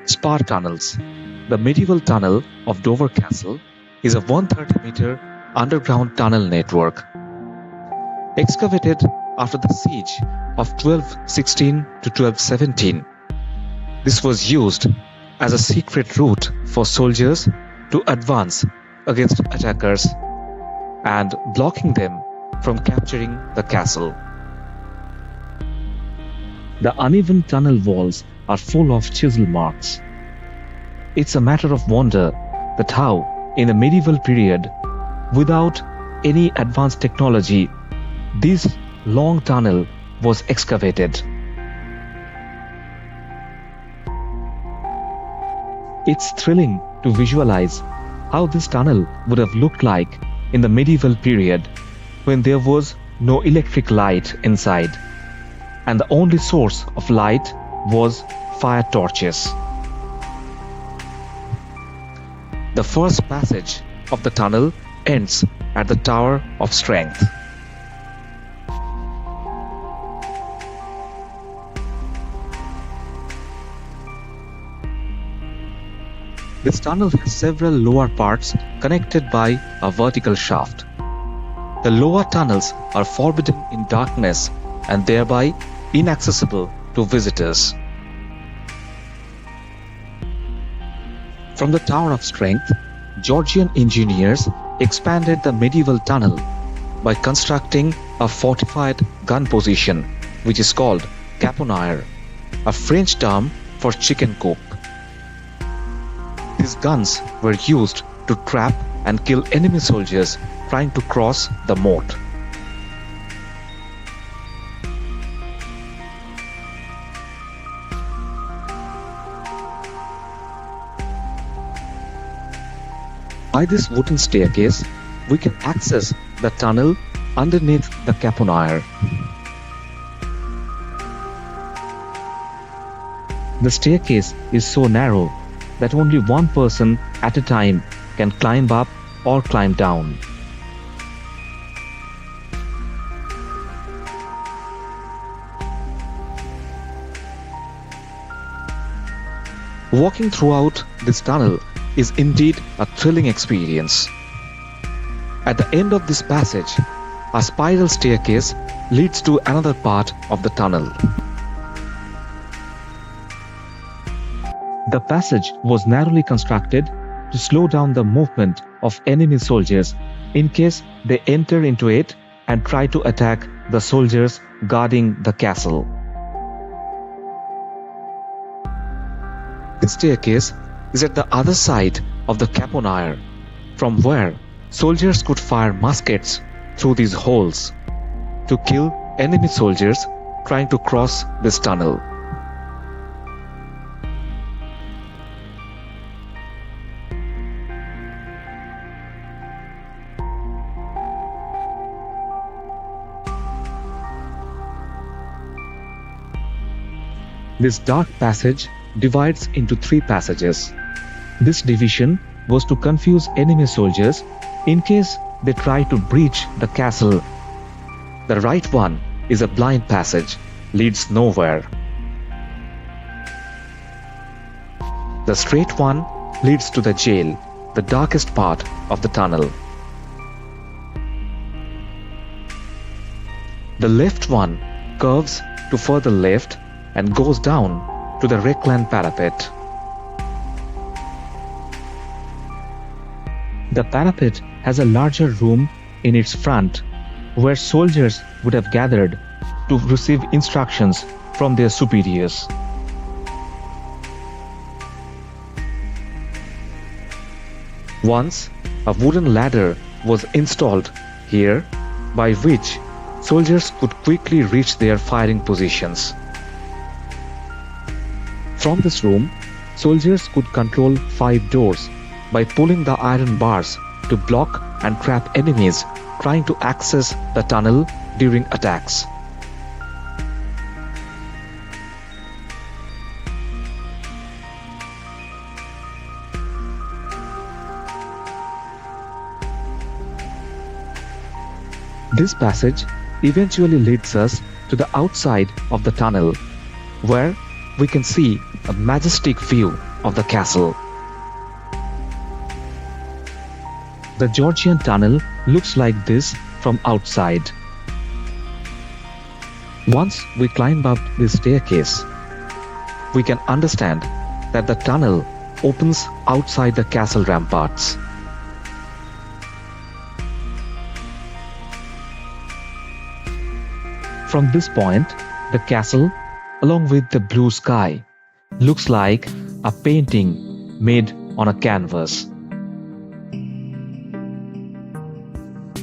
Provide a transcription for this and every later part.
Spar tunnels. The medieval tunnel of Dover Castle is a 130-meter underground tunnel network. Excavated after the siege of 1216 to 1217, this was used as a secret route for soldiers to advance against attackers and blocking them from capturing the castle. The uneven tunnel walls are full of chisel marks. It's a matter of wonder that how, in the medieval period, without any advanced technology, this long tunnel was excavated. It's thrilling to visualize how this tunnel would have looked like in the medieval period when there was no electric light inside, and the only source of light was fire torches. The first passage of the tunnel ends at the Tower of Strength. This tunnel has several lower parts connected by a vertical shaft. The lower tunnels are forbidden in darkness and thereby inaccessible to visitors. From the Tower of Strength, Georgian engineers expanded the medieval tunnel by constructing a fortified gun position, which is called caponnière, a French term for chicken coop. These guns were used to trap and kill enemy soldiers trying to cross the moat. By this wooden staircase, we can access the tunnel underneath the caponnière. The staircase is so narrow that only one person at a time can climb up or climb down. Walking throughout this tunnel is indeed a thrilling experience. At the end of this passage, a spiral staircase leads to another part of the tunnel. The passage was narrowly constructed to slow down the movement of enemy soldiers in case they enter into it and try to attack the soldiers guarding the castle. This staircase is at the other side of the caponnière, from where soldiers could fire muskets through these holes to kill enemy soldiers trying to cross this tunnel. This dark passage divides into 3 passages. This division was to confuse enemy soldiers in case they try to breach the castle. The right one is a blind passage, leads nowhere. The straight one leads to the jail, the darkest part of the tunnel. The left one curves to further left and goes down to the reclined parapet. The parapet has a larger room in its front where soldiers would have gathered to receive instructions from their superiors. Once, a wooden ladder was installed here by which soldiers could quickly reach their firing positions. From this room, soldiers could control 5 doors by pulling the iron bars to block and trap enemies trying to access the tunnel during attacks. This passage eventually leads us to the outside of the tunnel, where we can see a majestic view of the castle. The Georgian tunnel looks like this from outside. Once we climb up this staircase, we can understand that the tunnel opens outside the castle ramparts. From this point, the castle, along with the blue sky, looks like a painting made on a canvas.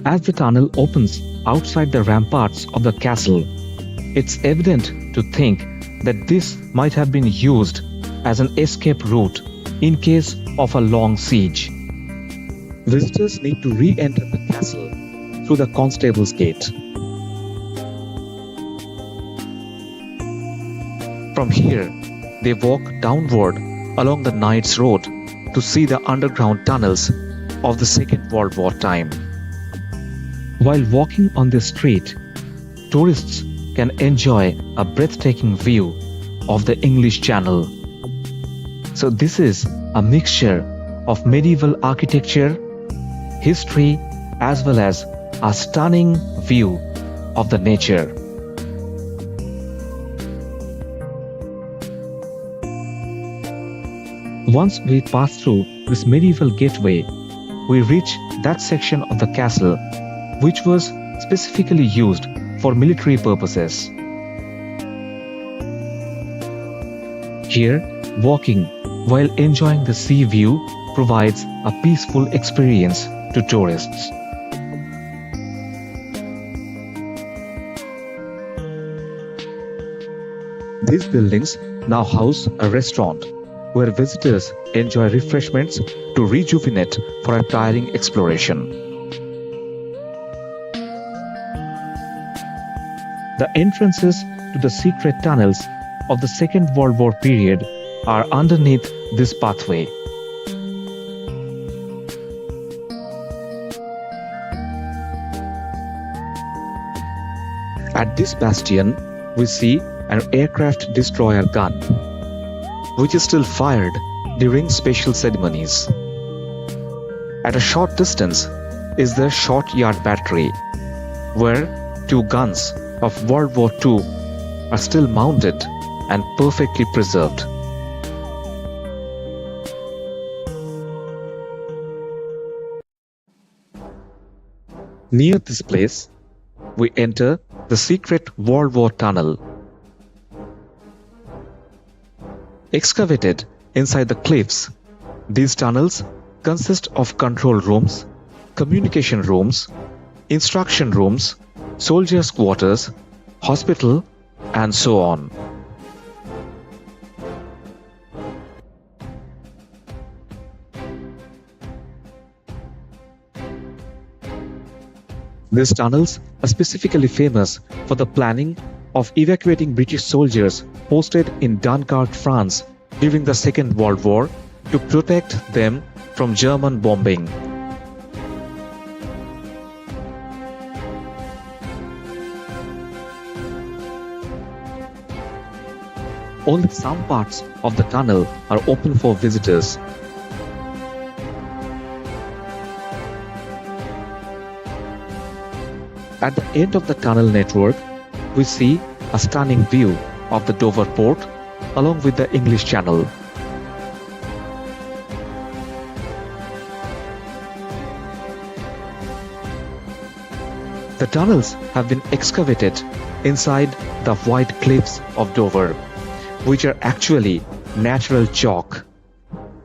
As the tunnel opens outside the ramparts of the castle, it's evident to think that this might have been used as an escape route in case of a long siege. Visitors need to re-enter the castle through the constable's gate. From here, they walk downward along the Knight's Road to see the underground tunnels of the Second World War time. While walking on this street, tourists can enjoy a breathtaking view of the English Channel. So this is a mixture of medieval architecture, history, as well as a stunning view of the nature. Once we pass through this medieval gateway, we reach that section of the castle which was specifically used for military purposes. Here, walking while enjoying the sea view provides a peaceful experience to tourists. These buildings now house a restaurant where visitors enjoy refreshments to rejuvenate for a tiring exploration. The entrances to the secret tunnels of the Second World War period are underneath this pathway. At this bastion, we see an aircraft destroyer gun, which is still fired during special ceremonies. At a short distance is the Short Yard Battery, where 2 guns of World War II are still mounted and perfectly preserved. Near this place, we enter the secret World War tunnel. Excavated inside the cliffs, these tunnels consist of control rooms, communication rooms, instruction rooms, soldiers' quarters, hospital, and so on. These tunnels are specifically famous for the planning of evacuating British soldiers posted in Dunkirk, France during the Second World War to protect them from German bombing. Only some parts of the tunnel are open for visitors. At the end of the tunnel network, we see a stunning view of the Dover port along with the English Channel. The tunnels have been excavated inside the white cliffs of Dover, which are actually natural chalk.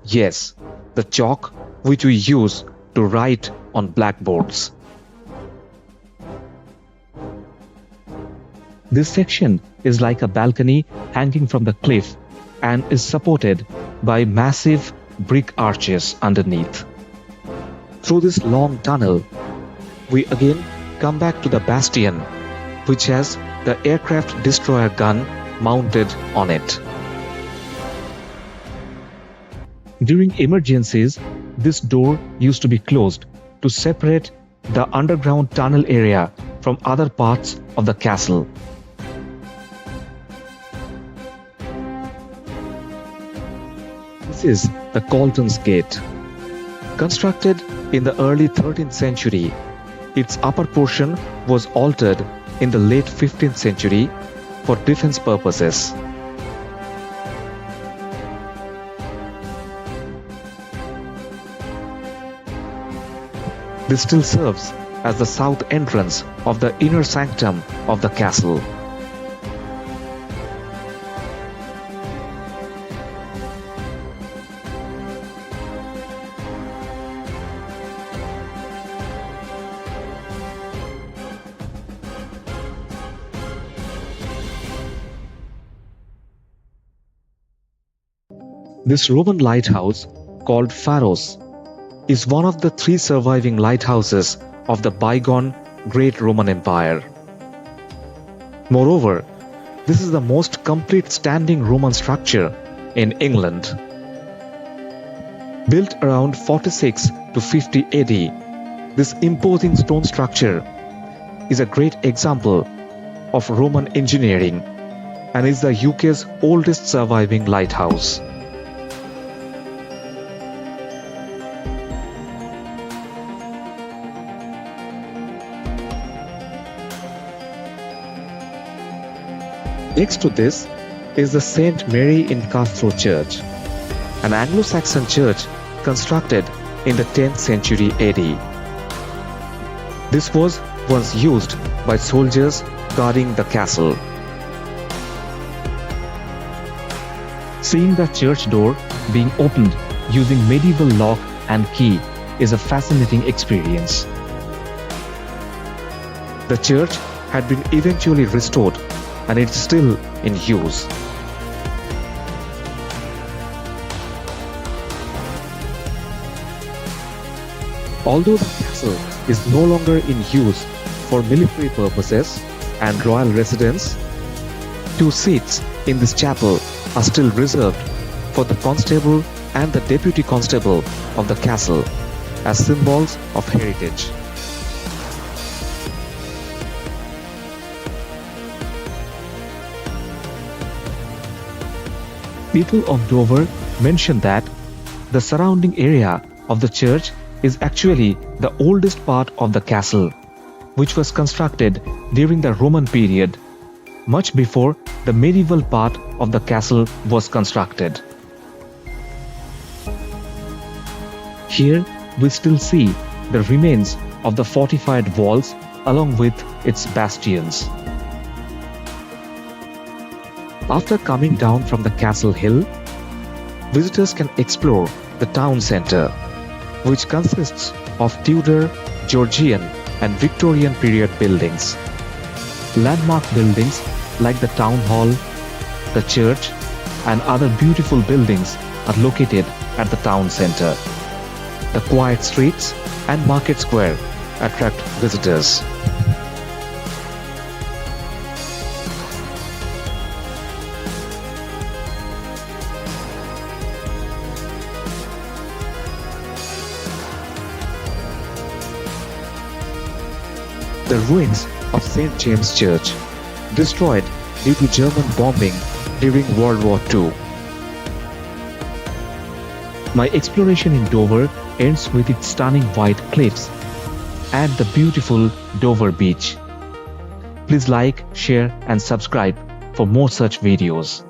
Yes, the chalk which we use to write on blackboards. This section is like a balcony hanging from the cliff and is supported by massive brick arches underneath. Through this long tunnel, we again come back to the bastion, which has the aircraft destroyer gun mounted on it. During emergencies, this door used to be closed to separate the underground tunnel area from other parts of the castle. This is the Colton's Gate. Constructed in the early 13th century, its upper portion was altered in the late 15th century for defense purposes. This still serves as the south entrance of the inner sanctum of the castle. This Roman lighthouse, called Pharos, is one of the 3 surviving lighthouses of the bygone Great Roman Empire. Moreover, this is the most complete standing Roman structure in England. Built around 46 to 50 AD, this imposing stone structure is a great example of Roman engineering and is the UK's oldest surviving lighthouse. Next to this is the St. Mary in Castro Church, an Anglo-Saxon church constructed in the 10th century AD. This was once used by soldiers guarding the castle. Seeing the church door being opened using medieval lock and key is a fascinating experience. The church had been eventually restored and it's still in use. Although the castle is no longer in use for military purposes and royal residence, 2 seats in this chapel are still reserved for the constable and the deputy constable of the castle as symbols of heritage. People of Dover mention that the surrounding area of the church is actually the oldest part of the castle, which was constructed during the Roman period, much before the medieval part of the castle was constructed. Here we still see the remains of the fortified walls along with its bastions. After coming down from the castle hill, visitors can explore the town centre, which consists of Tudor, Georgian and Victorian period buildings. Landmark buildings like the town hall, the church and other beautiful buildings are located at the town centre. The quiet streets and market square attract visitors. The ruins of St. James Church, destroyed due to German bombing during World War II. My exploration in Dover ends with its stunning white cliffs and the beautiful Dover beach. Please like, share and subscribe for more such videos.